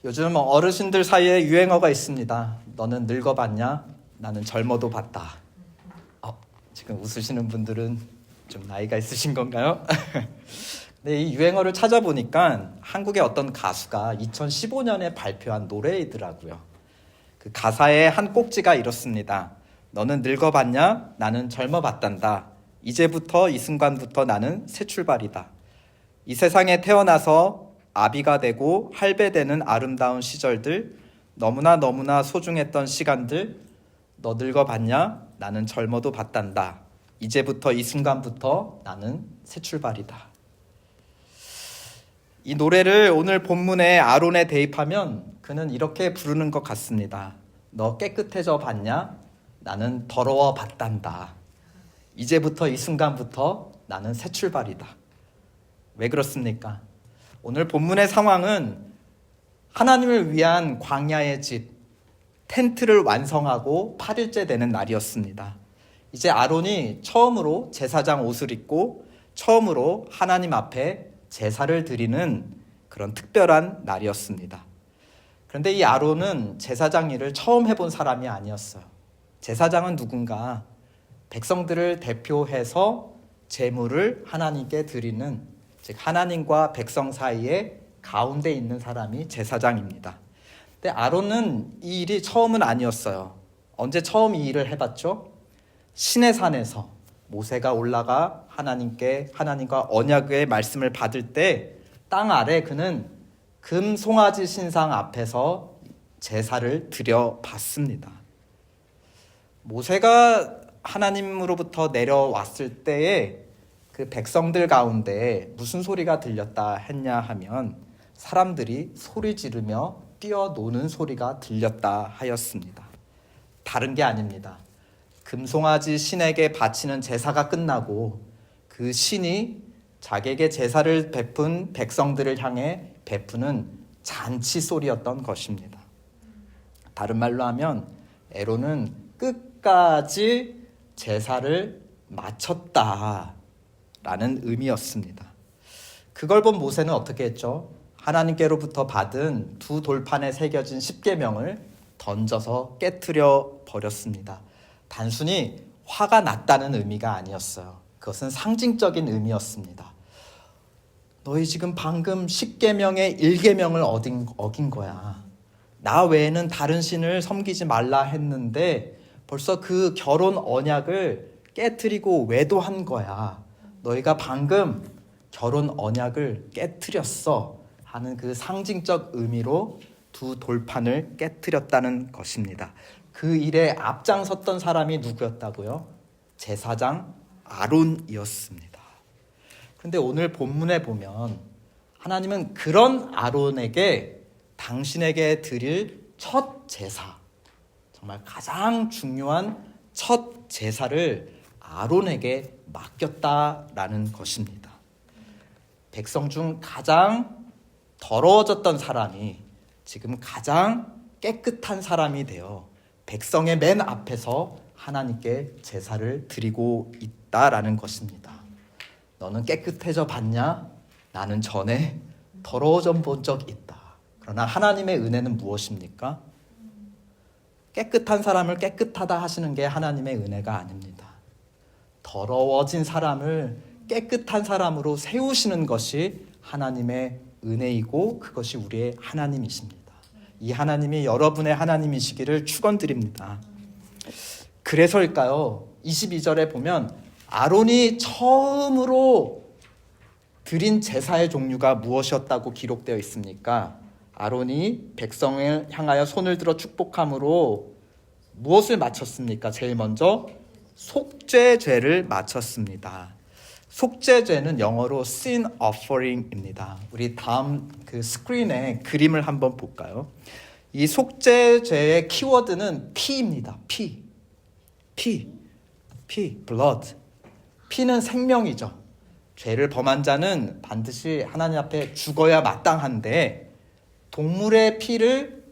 요즘 어르신들 사이에 유행어가 있습니다. 너는 늙어봤냐? 나는 젊어도 봤다. 지금 웃으시는 분들은 좀 나이가 있으신 건가요? 네, 이 유행어를 찾아보니까 한국의 어떤 가수가 2015년에 발표한 노래이더라고요. 그 가사의 한 꼭지가 이렇습니다. 너는 늙어봤냐? 나는 젊어봤단다. 이제부터 이 순간부터 나는 새 출발이다. 이 세상에 태어나서 아비가 되고 할배되는 아름다운 시절들, 너무나 소중했던 시간들, 너 늙어봤냐? 나는 젊어도 봤단다. 이제부터 이 순간부터 나는 새 출발이다. 이 노래를 오늘 본문에 아론에 대입하면 그는 이렇게 부르는 것 같습니다. 너 깨끗해져 봤냐? 나는 더러워 봤단다. 이제부터 이 순간부터 나는 새 출발이다. 왜 그렇습니까? 오늘 본문의 상황은 하나님을 위한 광야의 집, 텐트를 완성하고 8일째 되는 날이었습니다. 이제 아론이 처음으로 제사장 옷을 입고 처음으로 하나님 앞에 제사를 드리는 그런 특별한 날이었습니다. 그런데 이 아론은 제사장 일을 처음 해본 사람이 아니었어요. 제사장은 누군가? 백성들을 대표해서 제물을 하나님께 드리는, 즉 하나님과 백성 사이에 가운데 있는 사람이 제사장입니다. 근데 아론은 이 일이 처음은 아니었어요. 언제 처음 이 일을 해봤죠? 시내산에서 모세가 올라가 하나님과 언약의 말씀을 받을 때 땅 아래 그는 금 송아지 신상 앞에서 제사를 드려봤습니다. 모세가 하나님으로부터 내려왔을 때에 그 백성들 가운데 무슨 소리가 들렸다 했냐 하면 사람들이 소리 지르며 뛰어노는 소리가 들렸다 하였습니다. 다른 게 아닙니다. 금송아지 신에게 바치는 제사가 끝나고 그 신이 자기에게 제사를 베푼 백성들을 향해 베푸는 잔치 소리였던 것입니다. 다른 말로 하면 에론은 끝까지 제사를 마쳤다라는 의미였습니다. 그걸 본 모세는 어떻게 했죠? 하나님께로부터 받은 두 돌판에 새겨진 십계명을 던져서 깨트려 버렸습니다. 단순히 화가 났다는 의미가 아니었어요. 그것은 상징적인 의미였습니다. 너희 지금 방금 10계명의 1계명을 어긴 거야. 나 외에는 다른 신을 섬기지 말라 했는데 벌써 그 결혼 언약을 깨트리고 외도한 거야. 너희가 방금 결혼 언약을 깨트렸어 하는 그 상징적 의미로 두 돌판을 깨트렸다는 것입니다. 그 일에 앞장섰던 사람이 누구였다고요? 제사장 아론이었습니다. 그런데 오늘 본문에 보면 하나님은 그런 아론에게 당신에게 드릴 첫 제사, 정말 가장 중요한 첫 제사를 아론에게 맡겼다라는 것입니다. 백성 중 가장 더러워졌던 사람이 지금 가장 깨끗한 사람이 되어 백성의 맨 앞에서 하나님께 제사를 드리고 있다라는 것입니다. 너는 깨끗해져 봤냐? 나는 전에 더러워져 본 적 있다. 그러나 하나님의 은혜는 무엇입니까? 깨끗한 사람을 깨끗하다 하시는 게 하나님의 은혜가 아닙니다. 더러워진 사람을 깨끗한 사람으로 세우시는 것이 하나님의 은혜이고 그것이 우리의 하나님이십니다. 이 하나님이 여러분의 하나님이시기를 축원드립니다. 그래서일까요? 22절에 보면 아론이 처음으로 드린 제사의 종류가 무엇이었다고 기록되어 있습니까? 아론이 백성을 향하여 손을 들어 축복함으로 무엇을 마쳤습니까? 제일 먼저 속죄죄를 마쳤습니다. 속죄죄는 영어로 sin offering입니다. 우리 다음 그 스크린에 그림을 한번 볼까요? 이 속죄죄의 키워드는 피입니다. 피, blood. 피는 생명이죠. 죄를 범한 자는 반드시 하나님 앞에 죽어야 마땅한데 동물의 피를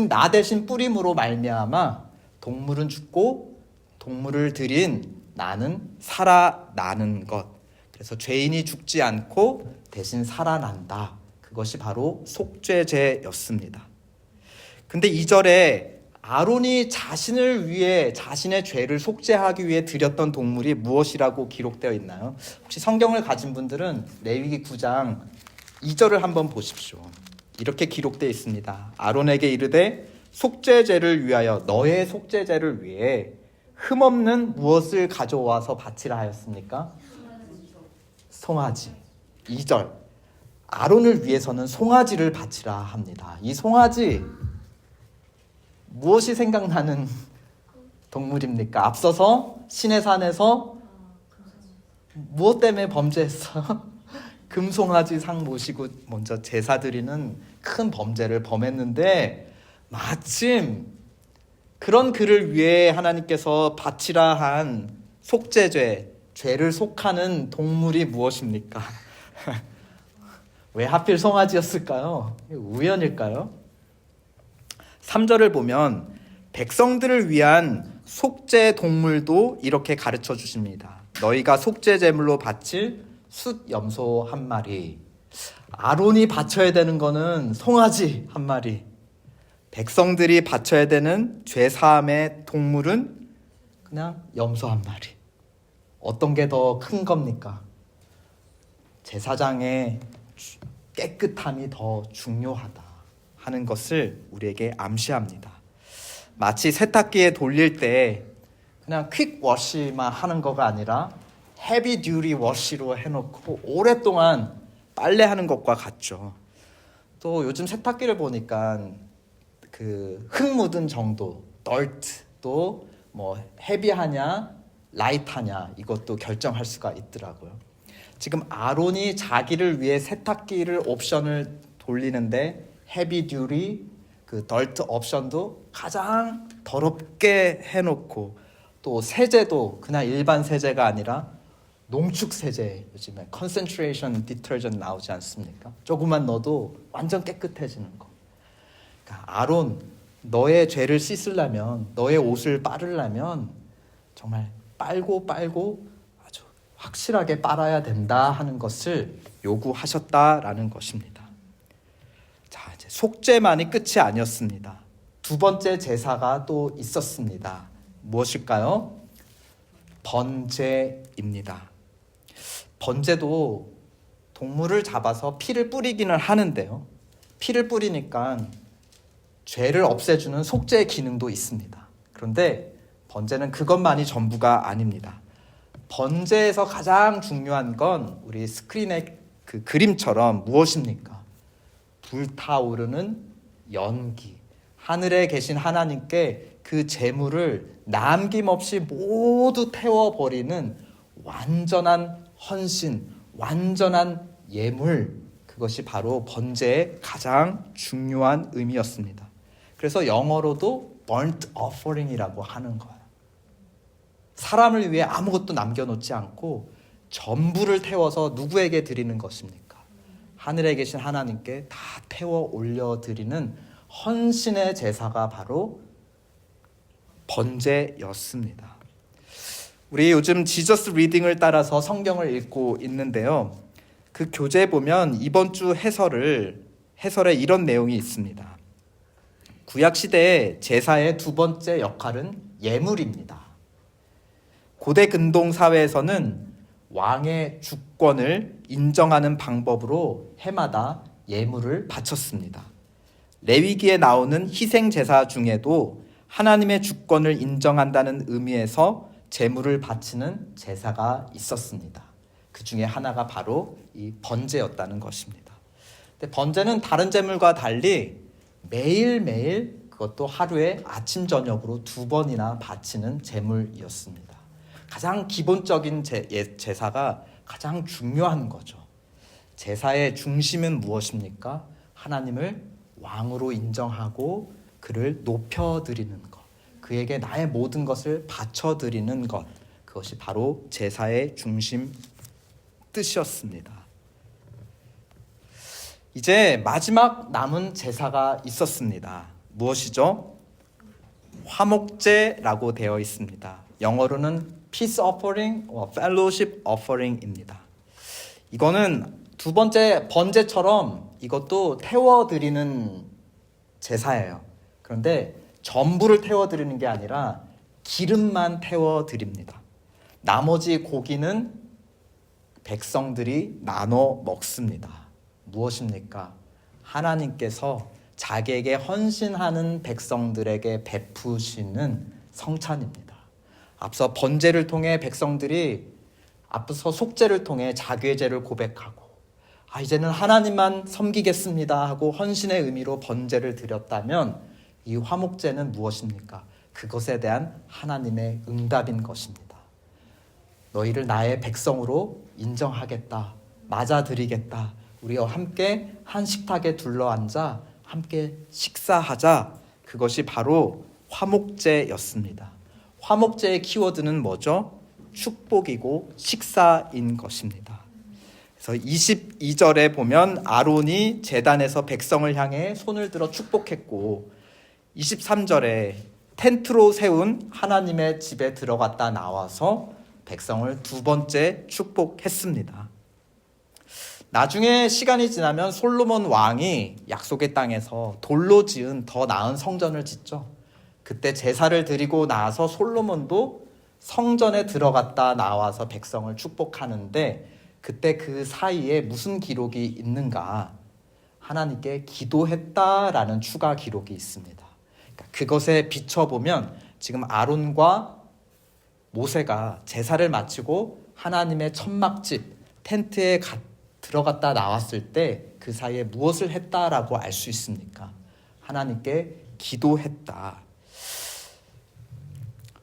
나 대신 뿌림으로 말미암아 동물은 죽고 동물을 들인 나는 살아나는 것. 그래서 죄인이 죽지 않고 대신 살아난다. 그것이 바로 속죄죄였습니다. 근데 2절에 아론이 자신을 위해 자신의 죄를 속죄하기 위해 드렸던 동물이 무엇이라고 기록되어 있나요? 혹시 성경을 가진 분들은 레위기 9장 2절을 한번 보십시오. 이렇게 기록되어 있습니다. 아론에게 이르되 속죄제를 위하여 너의 속죄제를 위해 흠없는 무엇을 가져와서 바치라 하였습니까? 송아지. 2절 아론을 위해서는 송아지를 바치라 합니다. 이 송아지 무엇이 생각나는 동물입니까? 앞서서 시내산에서 무엇 때문에 범죄했어요? 금송아지 상 모시고 먼저 제사 드리는 큰 범죄를 범했는데 마침 그런 그를 위해 하나님께서 바치라 한 속죄죄, 죄를 속하는 동물이 무엇입니까? 왜 하필 송아지였을까요? 우연일까요? 3절을 보면 백성들을 위한 속죄 동물도 이렇게 가르쳐 주십니다. 너희가 속죄 제물로 바칠 숫 염소 한 마리. 아론이 바쳐야 되는 거는 송아지 한 마리. 백성들이 바쳐야 되는 죄 사함의 동물은 그냥 염소 한 마리. 어떤 게 더 큰 겁니까? 제사장의 깨끗함이 더 중요하다 하는 것을 우리에게 암시합니다. 마치 세탁기에 돌릴 때 그냥 퀵 워시만 하는 거가 아니라 헤비 듀티 워시로 해놓고 오랫동안 빨래하는 것과 같죠. 또 요즘 세탁기를 보니까 그 흙 묻은 정도, 덜트도 뭐 헤비하냐 라이트하냐 이것도 결정할 수가 있더라고요. 지금 아론이 자기를 위해 세탁기를 옵션을 돌리는데 헤비 듀티 그 덜트 옵션도 가장 더럽게 해놓고 또 세제도 그냥 일반 세제가 아니라 농축 세제, 요즘에 컨센트레이션 디터전트 나오지 않습니까? 조금만 넣어도 완전 깨끗해지는 거. 그러니까 아론, 너의 죄를 씻으려면, 너의 옷을 빨으려면 정말 빨고 아주 확실하게 빨아야 된다 하는 것을 요구하셨다라는 것입니다. 자, 이제 속죄만이 끝이 아니었습니다. 두 번째 제사가 또 있었습니다. 무엇일까요? 번제입니다. 번제도 동물을 잡아서 피를 뿌리기는 하는데요. 피를 뿌리니까 죄를 없애주는 속죄의 기능도 있습니다. 그런데 번제는 그것만이 전부가 아닙니다. 번제에서 가장 중요한 건 우리 스크린의 그 그림처럼 무엇입니까? 불타오르는 연기. 하늘에 계신 하나님께 그 제물을 남김없이 모두 태워버리는 완전한 헌신, 완전한 예물, 그것이 바로 번제의 가장 중요한 의미였습니다. 그래서 영어로도 burnt offering이라고 하는 거예요. 사람을 위해 아무것도 남겨놓지 않고 전부를 태워서 누구에게 드리는 것입니까? 하늘에 계신 하나님께 다 태워 올려드리는 헌신의 제사가 바로 번제였습니다. 우리 요즘 지저스 리딩을 따라서 성경을 읽고 있는데요. 그 교재에 보면 이번 주 해설에 이런 내용이 있습니다. 구약시대의 제사의 두 번째 역할은 예물입니다. 고대 근동 사회에서는 왕의 주권을 인정하는 방법으로 해마다 예물을 바쳤습니다. 레위기에 나오는 희생 제사 중에도 하나님의 주권을 인정한다는 의미에서 제물을 바치는 제사가 있었습니다. 그 중에 하나가 바로 이 번제였다는 것입니다. 근데 번제는 다른 제물과 달리 매일매일 그것도 하루에 아침 저녁으로 2번이나 바치는 제물이었습니다. 가장 기본적인 제사가 가장 중요한 거죠. 제사의 중심은 무엇입니까? 하나님을 왕으로 인정하고 그를 높여드리는 것, 그에게 나의 모든 것을 바쳐드리는 것, 그것이 바로 제사의 중심 뜻이었습니다. 이제 마지막 남은 제사가 있었습니다. 무엇이죠? 화목제라고 되어 있습니다. 영어로는 peace offering, fellowship offering입니다. 이거는 두 번째 번제처럼 이것도 태워드리는 제사예요. 그런데 전부를 태워드리는 게 아니라 기름만 태워드립니다. 나머지 고기는 백성들이 나눠 먹습니다. 무엇입니까? 하나님께서 자기에게 헌신하는 백성들에게 베푸시는 성찬입니다. 앞서 번제를 통해 백성들이 앞서 속죄를 통해 자기의 죄를 고백하고 이제는 하나님만 섬기겠습니다 하고 헌신의 의미로 번제를 드렸다면 이 화목제는 무엇입니까? 그것에 대한 하나님의 응답인 것입니다. 너희를 나의 백성으로 인정하겠다, 맞아들이겠다, 우리와 함께 한 식탁에 둘러앉아 함께 식사하자. 그것이 바로 화목제였습니다. 화목제의 키워드는 뭐죠? 축복이고 식사인 것입니다. 그래서 22절에 보면 아론이 제단에서 백성을 향해 손을 들어 축복했고, 23절에 텐트로 세운 하나님의 집에 들어갔다 나와서 백성을 두 번째 축복했습니다. 나중에 시간이 지나면 솔로몬 왕이 약속의 땅에서 돌로 지은 더 나은 성전을 짓죠. 그때 제사를 드리고 나서 솔로몬도 성전에 들어갔다 나와서 백성을 축복하는데, 그때 그 사이에 무슨 기록이 있는가? 하나님께 기도했다라는 추가 기록이 있습니다. 그것에 비춰보면 지금 아론과 모세가 제사를 마치고 하나님의 천막집 텐트에 들어갔다 나왔을 때 그 사이에 무엇을 했다라고 알 수 있습니까? 하나님께 기도했다.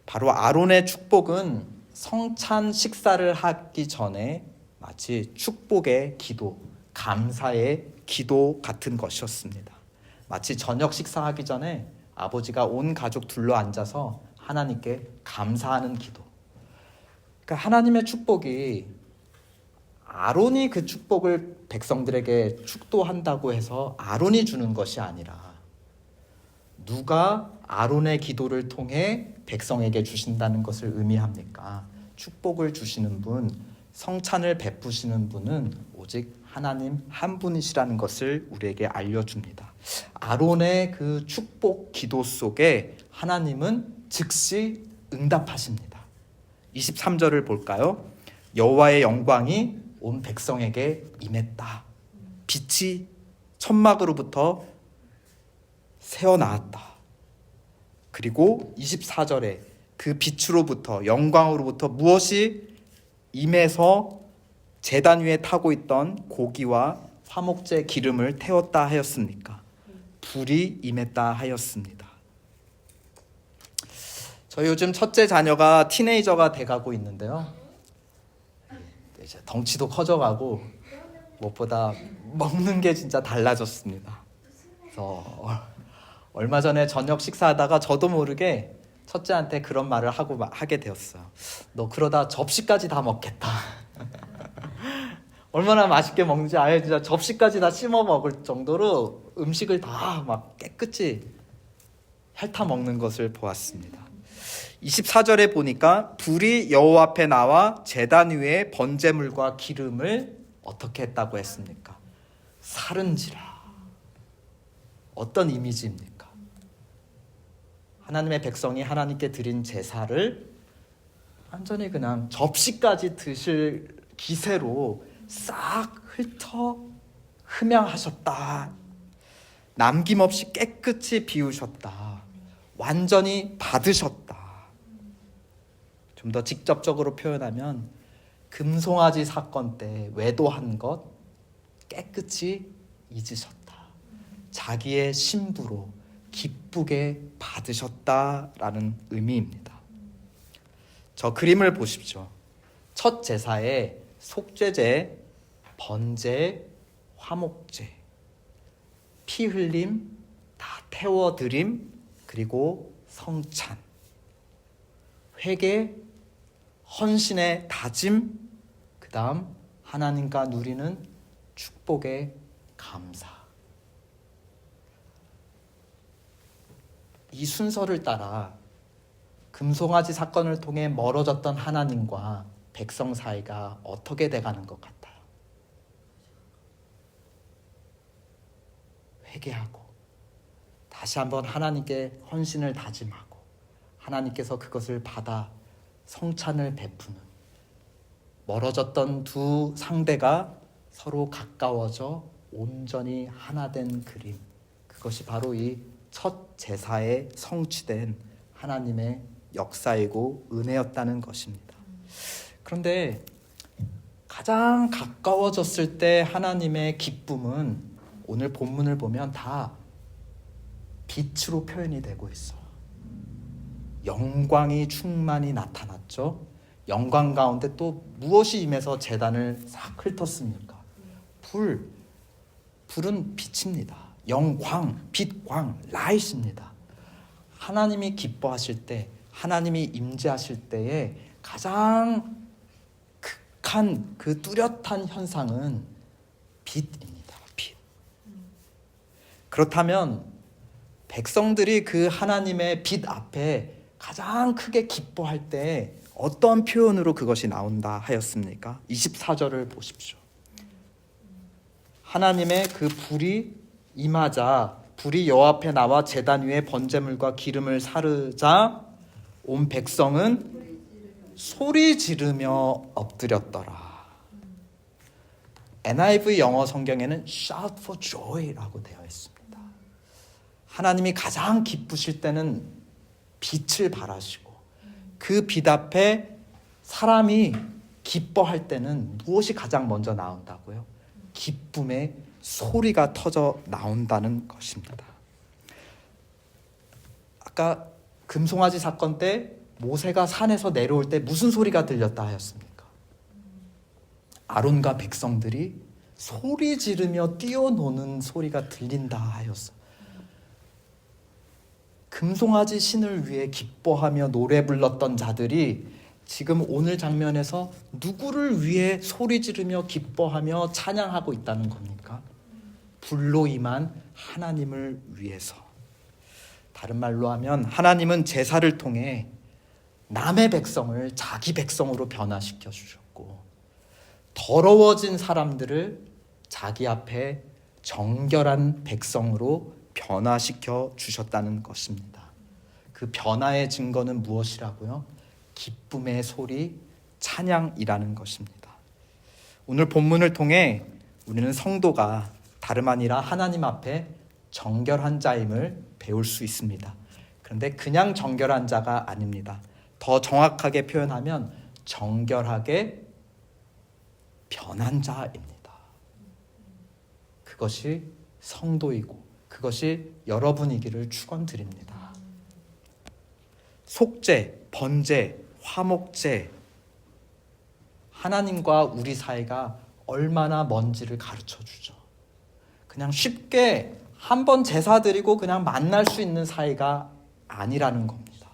바로 아론의 축복은 성찬 식사를 하기 전에 마치 축복의 기도, 감사의 기도 같은 것이었습니다. 마치 저녁 식사하기 전에 아버지가 온 가족 둘러앉아서 하나님께 감사하는 기도. 그러니까 하나님의 축복이 아론이 그 축복을 백성들에게 축도한다고 해서 아론이 주는 것이 아니라 누가 아론의 기도를 통해 백성에게 주신다는 것을 의미합니까? 축복을 주시는 분, 성찬을 베푸시는 분은 오직 하나님 한 분이시라는 것을 우리에게 알려줍니다. 아론의 그 축복 기도 속에 하나님은 즉시 응답하십니다. 23절을 볼까요? 여호와의 영광이 온 백성에게 임했다. 빛이 천막으로부터 새어나왔다. 그리고 24절에 그 빛으로부터, 영광으로부터 무엇이 임해서 제단 위에 타고 있던 고기와 화목제 기름을 태웠다 하였습니까? 불이 임했다 하였습니다. 저희 요즘 첫째 자녀가 티네이저가 돼가고 있는데요, 이제 덩치도 커져가고 무엇보다 먹는 게 진짜 달라졌습니다. 그래서 얼마 전에 저녁 식사하다가 저도 모르게 첫째한테 그런 말을 하게 되었어요. 너 그러다 접시까지 다 먹겠다. 얼마나 맛있게 먹는지 아예 진짜 접시까지 다 씹어 먹을 정도로 음식을 다 막 깨끗이 핥아 먹는 것을 보았습니다. 24절에 보니까 불이 여호와 앞에 나와 제단 위에 번제물과 기름을 어떻게 했다고 했습니까? 사른지라. 어떤 이미지입니까? 하나님의 백성이 하나님께 드린 제사를 완전히 그냥 접시까지 드실 기세로 싹 훑어 흠양하셨다. 남김없이 깨끗이 비우셨다. 완전히 받으셨다. 좀 더 직접적으로 표현하면 금송아지 사건 때 외도한 것 깨끗이 잊으셨다. 자기의 신부로 기쁘게 받으셨다라는 의미입니다. 저 그림을 보십시오. 첫 제사에 속죄제, 번제, 화목제, 피 흘림, 다 태워드림, 그리고 성찬, 회개, 헌신의 다짐, 그 다음 하나님과 누리는 축복의 감사. 이 순서를 따라 금송아지 사건을 통해 멀어졌던 하나님과 백성 사이가 어떻게 돼가는 것 같아요? 회개하고 다시 한번 하나님께 헌신을 다짐하고 하나님께서 그것을 받아 성찬을 베푸는, 멀어졌던 두 상대가 서로 가까워져 온전히 하나 된 그림, 그것이 바로 이 첫 제사에 성취된 하나님의 역사이고 은혜였다는 것입니다. 그런데 가장 가까워졌을 때 하나님의 기쁨은 오늘 본문을 보면 다 빛으로 표현이 되고 있어요. 영광이 충만히 나타났죠. 영광 가운데 또 무엇이 임해서 제단을 싹 훑었습니까? 불은 빛입니다. 영광, 빛광, 라이트입니다. 하나님이 기뻐하실 때, 하나님이 임재하실 때에 가장 극한 그 뚜렷한 현상은 빛입니다. 빛. 그렇다면 백성들이 그 하나님의 빛 앞에 가장 크게 기뻐할 때 어떤 표현으로 그것이 나온다 하였습니까? 24절을 보십시오. 하나님의 그 불이 임하자 불이 여호와 앞에 나와 제단 위에 번제물과 기름을 사르자 온 백성은 소리 지르며 엎드렸더라. NIV 영어 성경에는 shout for joy라고 되어 있습니다. 하나님이 가장 기쁘실 때는 빛을 발하시고 그 빛 앞에 사람이 기뻐할 때는 무엇이 가장 먼저 나온다고요? 기쁨의 소리가 터져 나온다는 것입니다. 아까 금송아지 사건 때 모세가 산에서 내려올 때 무슨 소리가 들렸다 하였습니까? 아론과 백성들이 소리 지르며 뛰어노는 소리가 들린다 하였어. 금송아지 신을 위해 기뻐하며 노래 불렀던 자들이 지금 오늘 장면에서 누구를 위해 소리 지르며 기뻐하며 찬양하고 있다는 겁니까? 불로 임한 하나님을 위해서. 다른 말로 하면 하나님은 제사를 통해 남의 백성을 자기 백성으로 변화시켜 주셨고 더러워진 사람들을 자기 앞에 정결한 백성으로 변화시켜 주셨다는 것입니다. 그 변화의 증거는 무엇이라고요? 기쁨의 소리, 찬양이라는 것입니다. 오늘 본문을 통해 우리는 성도가 다름 아니라 하나님 앞에 정결한 자임을 배울 수 있습니다. 그런데 그냥 정결한 자가 아닙니다. 더 정확하게 표현하면 정결하게 변한 자입니다. 그것이 성도이고 그것이 여러분이기를 축원드립니다. 속죄, 번제, 화목제, 하나님과 우리 사이가 얼마나 먼지를 가르쳐 주죠. 그냥 쉽게 한번 제사 드리고 그냥 만날 수 있는 사이가 아니라는 겁니다.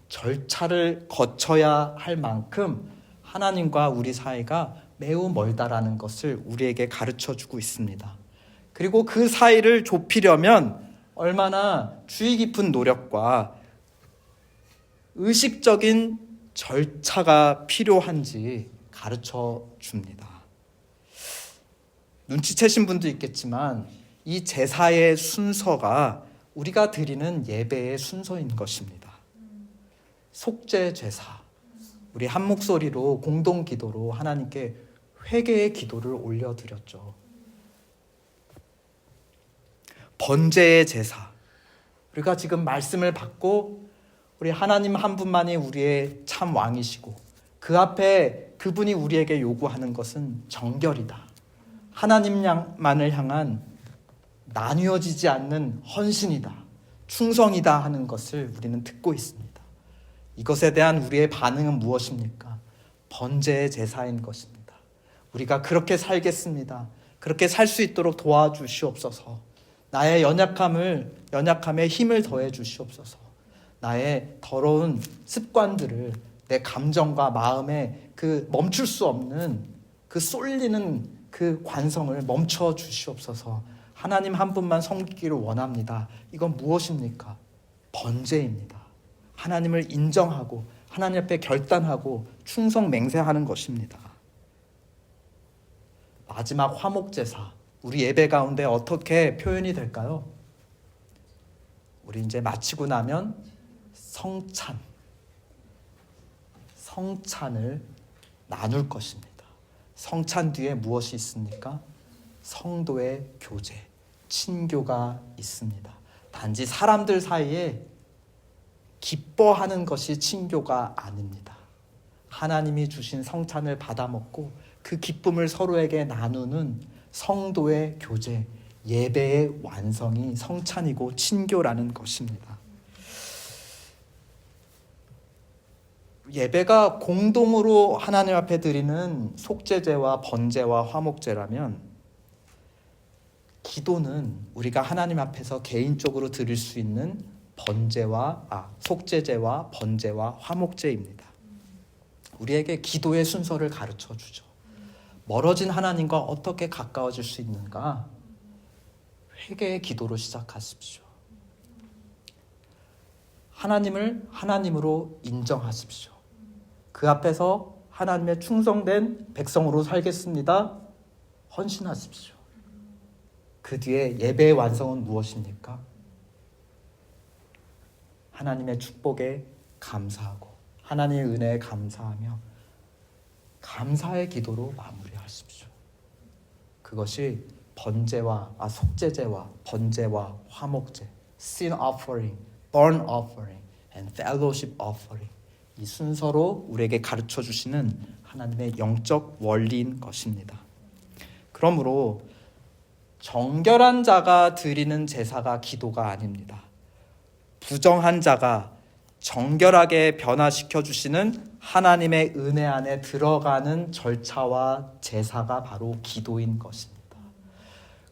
절차를 거쳐야 할 만큼 하나님과 우리 사이가 매우 멀다라는 것을 우리에게 가르쳐 주고 있습니다. 그리고 그 사이를 좁히려면 얼마나 주의 깊은 노력과 의식적인 절차가 필요한지 가르쳐 줍니다. 눈치채신 분도 있겠지만 이 제사의 순서가 우리가 드리는 예배의 순서인 것입니다. 속죄 제사, 우리 한 목소리로 공동 기도로 하나님께 회개의 기도를 올려드렸죠. 번제의 제사, 우리가 지금 말씀을 받고 우리 하나님 한 분만이 우리의 참 왕이시고 그 앞에 그분이 우리에게 요구하는 것은 정결이다. 하나님만을 향한 나뉘어지지 않는 헌신이다. 충성이다 하는 것을 우리는 듣고 있습니다. 이것에 대한 우리의 반응은 무엇입니까? 번제의 제사인 것입니다. 우리가 그렇게 살겠습니다. 그렇게 살 수 있도록 도와주시옵소서. 나의 연약함에 힘을 더해 주시옵소서. 나의 더러운 습관들을 내 감정과 마음에 그 멈출 수 없는 그 쏠리는 그 관성을 멈춰 주시옵소서. 하나님 한 분만 섬기기를 원합니다. 이건 무엇입니까? 번제입니다. 하나님을 인정하고 하나님 앞에 결단하고 충성 맹세하는 것입니다. 마지막 화목제사, 우리 예배 가운데 어떻게 표현이 될까요? 우리 이제 마치고 나면 성찬을 나눌 것입니다. 성찬 뒤에 무엇이 있습니까? 성도의 교제, 친교가 있습니다. 단지 사람들 사이에 기뻐하는 것이 친교가 아닙니다. 하나님이 주신 성찬을 받아 먹고 그 기쁨을 서로에게 나누는 성도의 교제, 예배의 완성이 성찬이고 친교라는 것입니다. 예배가 공동으로 하나님 앞에 드리는 속죄제와 번제와 화목제라면, 기도는 우리가 하나님 앞에서 개인적으로 드릴 수 있는 속죄제와 번제와 화목제입니다. 우리에게 기도의 순서를 가르쳐 주죠. 멀어진 하나님과 어떻게 가까워질 수 있는가? 회개의 기도로 시작하십시오. 하나님을 하나님으로 인정하십시오. 그 앞에서 하나님의 충성된 백성으로 살겠습니다. 헌신하십시오. 그 뒤에 예배의 완성은 무엇입니까? 하나님의 축복에 감사하고 하나님의 은혜에 감사하며 감사의 기도로 마무리하십시오. 그것이 속죄제와 번제와 화목제, sin offering, burn offering, and fellowship offering, 이 순서로 우리에게 가르쳐 주시는 하나님의 영적 원리인 것입니다. 그러므로 정결한 자가 드리는 제사가 기도가 아닙니다. 부정한 자가 정결하게 변화시켜 주시는 하나님의 은혜 안에 들어가는 절차와 제사가 바로 기도인 것입니다.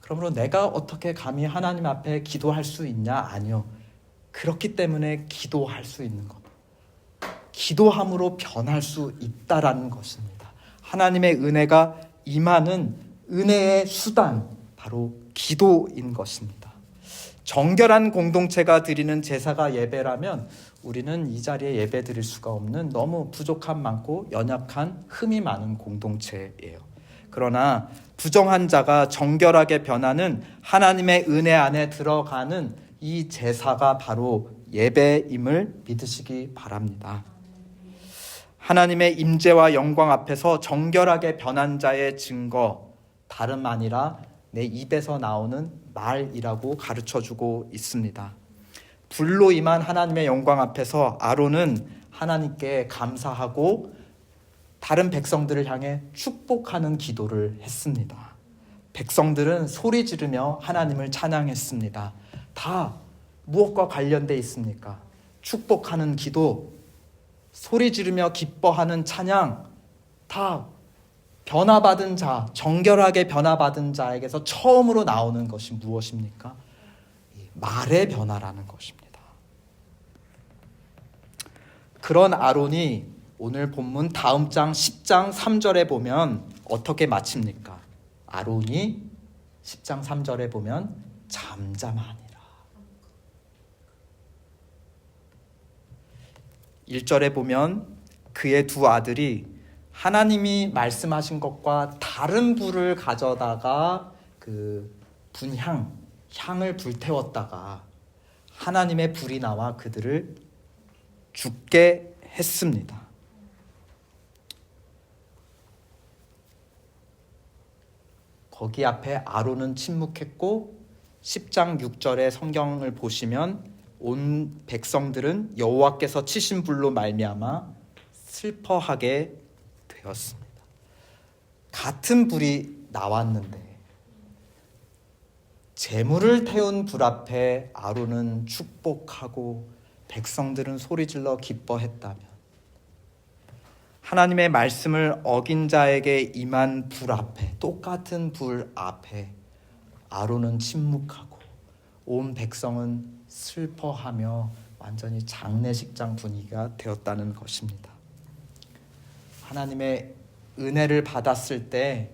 그러므로 내가 어떻게 감히 하나님 앞에 기도할 수 있냐? 아니요. 그렇기 때문에 기도할 수 있는 것, 기도함으로 변할 수 있다라는 것입니다. 하나님의 은혜가 임하는 은혜의 수단, 바로 기도인 것입니다. 정결한 공동체가 드리는 제사가 예배라면 우리는 이 자리에 예배 드릴 수가 없는 너무 부족함 많고 연약한 흠이 많은 공동체예요. 그러나 부정한 자가 정결하게 변하는 하나님의 은혜 안에 들어가는 이 제사가 바로 예배임을 믿으시기 바랍니다. 하나님의 임재와 영광 앞에서 정결하게 변한 자의 증거, 다름 아니라 내 입에서 나오는 말이라고 가르쳐주고 있습니다. 불로 임한 하나님의 영광 앞에서 아론은 하나님께 감사하고 다른 백성들을 향해 축복하는 기도를 했습니다. 백성들은 소리 지르며 하나님을 찬양했습니다. 다 무엇과 관련돼 있습니까? 축복하는 기도, 소리 지르며 기뻐하는 찬양, 다 변화받은 자, 정결하게 변화받은 자에게서 처음으로 나오는 것이 무엇입니까? 말의 변화라는 것입니다. 그런 아론이 오늘 본문 다음 장 10장 3절에 보면 어떻게 마칩니까? 아론이 10장 3절에 보면 잠잠하니라. 1절에 보면 그의 두 아들이 하나님이 말씀하신 것과 다른 불을 가져다가 그 향을 불태웠다가 하나님의 불이 나와 그들을 죽게 했습니다. 거기 앞에 아론은 침묵했고 10장 6절의 성경을 보시면 온 백성들은 여호와께서 치신 불로 말미암아 슬퍼하게 되었습니다. 같은 불이 나왔는데 재물을 태운 불 앞에 아론은 축복하고 백성들은 소리질러 기뻐했다면, 하나님의 말씀을 어긴 자에게 임한 불 앞에, 똑같은 불 앞에 아론은 침묵하고 온 백성은 슬퍼하며 완전히 장례식장 분위기가 되었다는 것입니다. 하나님의 은혜를 받았을 때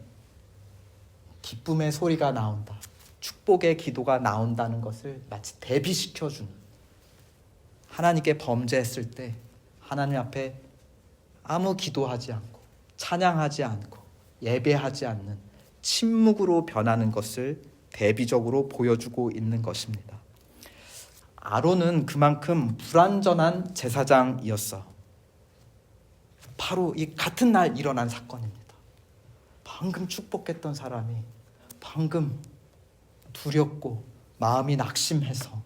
기쁨의 소리가 나온다, 축복의 기도가 나온다는 것을 마치 대비시켜주는, 하나님께 범죄했을 때 하나님 앞에 아무 기도하지 않고 찬양하지 않고 예배하지 않는 침묵으로 변하는 것을 대비적으로 보여주고 있는 것입니다. 아론은 그만큼 불완전한 제사장이었어. 바로 이 같은 날 일어난 사건입니다. 방금 축복했던 사람이 방금 두렵고 마음이 낙심해서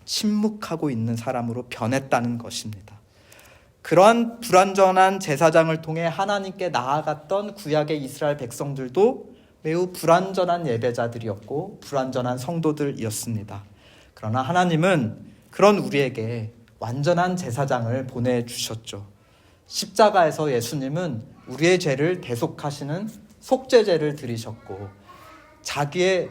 침묵하고 있는 사람으로 변했다는 것입니다. 그러한 불완전한 제사장을 통해 하나님께 나아갔던 구약의 이스라엘 백성들도 매우 불완전한 예배자들이었고 불완전한 성도들이었습니다. 그러나 하나님은 그런 우리에게 완전한 제사장을 보내주셨죠. 십자가에서 예수님은 우리의 죄를 대속하시는 속죄제를 드리셨고 자기의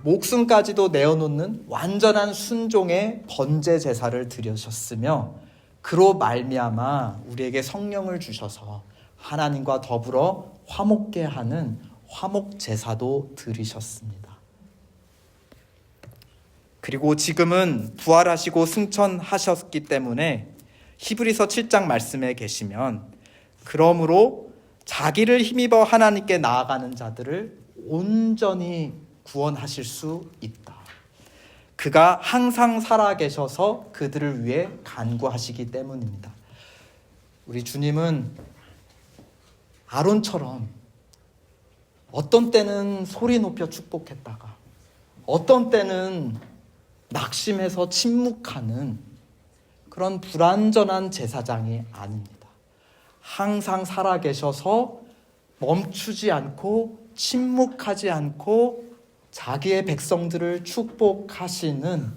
목숨까지도 내어놓는 완전한 순종의 번제 제사를 드리셨으며 그로 말미암아 우리에게 성령을 주셔서 하나님과 더불어 화목케 하는 화목 제사도 드리셨습니다. 그리고 지금은 부활하시고 승천하셨기 때문에 히브리서 7장 말씀에 계시면 그러므로 자기를 힘입어 하나님께 나아가는 자들을 온전히 구원하실 수 있다. 그가 항상 살아계셔서 그들을 위해 간구하시기 때문입니다. 우리 주님은 아론처럼 어떤 때는 소리 높여 축복했다가 어떤 때는 낙심해서 침묵하는 그런 불완전한 제사장이 아닙니다. 항상 살아계셔서 멈추지 않고 침묵하지 않고 자기의 백성들을 축복하시는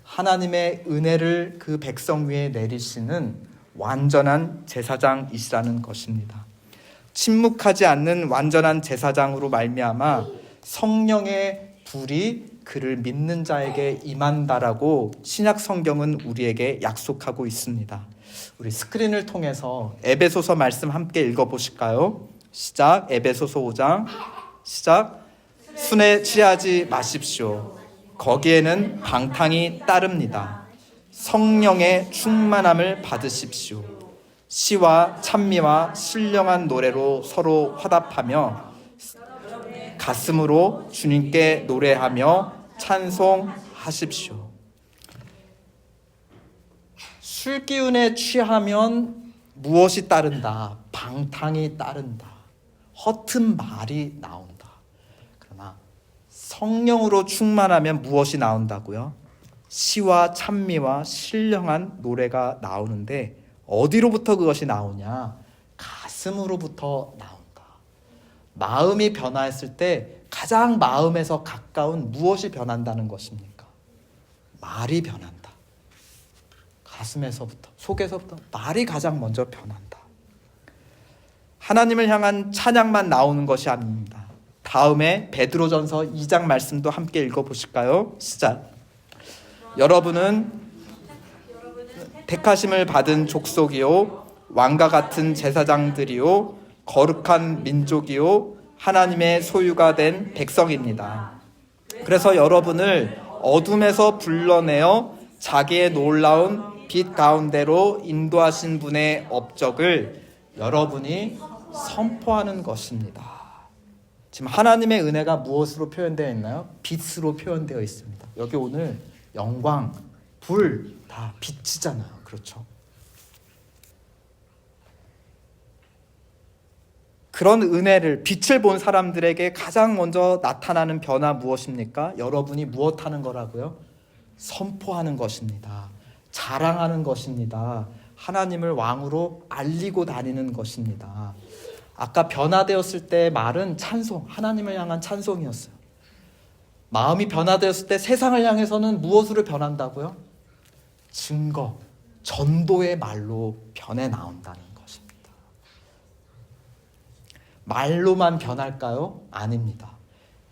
하나님의 은혜를 그 백성 위에 내리시는 완전한 제사장이시라는 것입니다. 침묵하지 않는 완전한 제사장으로 말미암아 성령의 불이 그를 믿는 자에게 임한다라고 신약 성경은 우리에게 약속하고 있습니다. 우리 스크린을 통해서 에베소서 말씀 함께 읽어보실까요? 시작. 에베소서 5장 시작. 순에 취하지 마십시오. 거기에는 방탕이 따릅니다. 성령의 충만함을 받으십시오. 시와 찬미와 신령한 노래로 서로 화답하며 가슴으로 주님께 노래하며 찬송하십시오. 술 기운에 취하면 무엇이 따른다? 방탕이 따른다. 허튼 말이 나온다. 그러나 성령으로 충만하면 무엇이 나온다고요? 시와 찬미와 신령한 노래가 나오는데 어디로부터 그것이 나오냐? 가슴으로부터 나온다. 마음이 변화했을 때 가장 마음에서 가까운 무엇이 변한다는 것입니까? 말이 변한다. 가슴에서부터, 속에서부터 말이 가장 먼저 변한다. 하나님을 향한 찬양만 나오는 것이 아닙니다. 다음에 베드로전서 2장 말씀도 함께 읽어보실까요? 시작. 여러분은 택하심을 받은 족속이요 왕과 같은 제사장들이요 거룩한 민족이요 하나님의 소유가 된 백성입니다. 그래서 여러분을 어둠에서 불러내어 자기의 놀라운 빛 가운데로 인도하신 분의 업적을 여러분이 선포하는 것입니다. 지금 하나님의 은혜가 무엇으로 표현되어 있나요? 빛으로 표현되어 있습니다. 여기 오늘 영광, 불 다 빛이잖아요. 그렇죠? 그런 은혜를, 빛을 본 사람들에게 가장 먼저 나타나는 변화 무엇입니까? 여러분이 무엇하는 거라고요? 선포하는 것입니다. 자랑하는 것입니다. 하나님을 왕으로 알리고 다니는 것입니다. 아까 변화되었을 때 말은 찬송, 하나님을 향한 찬송이었어요. 마음이 변화되었을 때 세상을 향해서는 무엇으로 변한다고요? 증거, 전도의 말로 변해 나온다는 것입니다. 말로만 변할까요? 아닙니다.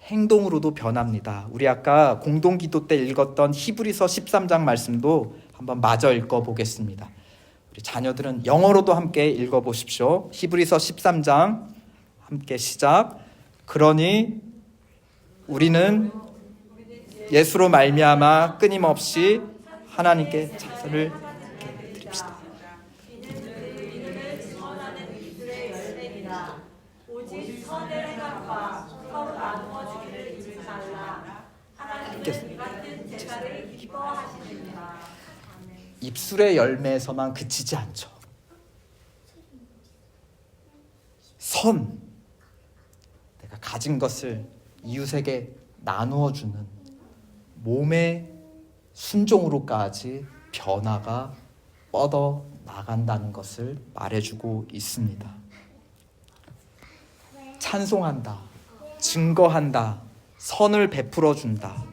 행동으로도 변합니다. 우리 아까 공동기도 때 읽었던 히브리서 13장 말씀도 한번 마저 읽어보겠습니다. 우리 자녀들은 영어로도 함께 읽어보십시오. 히브리서 13장 함께 시작. 그러니 우리는 예수로 말미암아 끊임없이 하나님께 찬송을 드립시다. 제사를 기뻐하시느니라. 입술의 열매에서만 그치지 않죠. 선, 내가 가진 것을 이웃에게 나누어 주는 몸의 순종으로까지 변화가 뻗어 나간다는 것을 말해주고 있습니다. 찬송한다, 증거한다, 선을 베풀어 준다.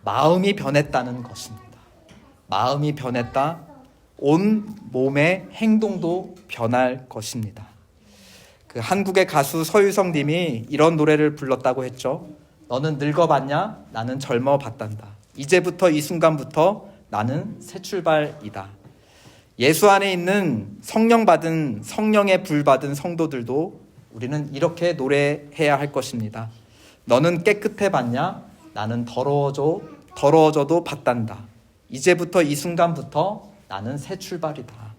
마음이 변했다는 것입니다. 마음이 변했다. 온 몸의 행동도 변할 것입니다. 그 한국의 가수 서유성 님이 이런 노래를 불렀다고 했죠. 너는 늙어봤냐? 나는 젊어봤단다. 이제부터 이 순간부터 나는 새 출발이다. 예수 안에 있는 성령의 불 받은 성도들도 우리는 이렇게 노래해야 할 것입니다. 너는 깨끗해 봤냐? 나는 더러워져도 봤단다. 이제부터 이 순간부터 나는 새 출발이다.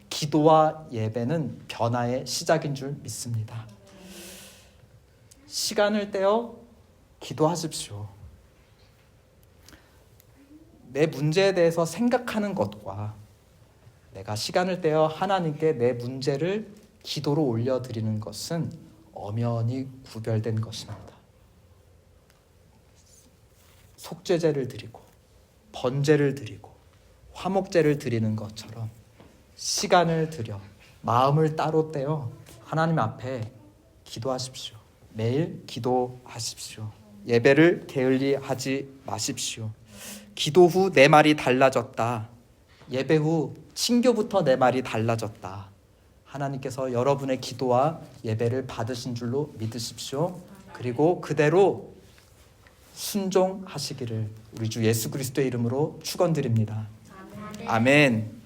기도와 예배는 변화의 시작인 줄 믿습니다. 시간을 떼어 기도하십시오. 내 문제에 대해서 생각하는 것과 내가 시간을 떼어 하나님께 내 문제를 기도로 올려드리는 것은 엄연히 구별된 것입니다. 속죄제를 드리고 번제를 드리고 화목제를 드리는 것처럼 시간을 들여 마음을 따로 떼어 하나님 앞에 기도하십시오. 매일 기도하십시오. 예배를 게을리하지 마십시오. 기도 후 내 말이 달라졌다. 예배 후 친교부터 내 말이 달라졌다. 하나님께서 여러분의 기도와 예배를 받으신 줄로 믿으십시오. 그리고 그대로 순종하시기를 우리 주 예수 그리스도의 이름으로 축원드립니다. 아멘.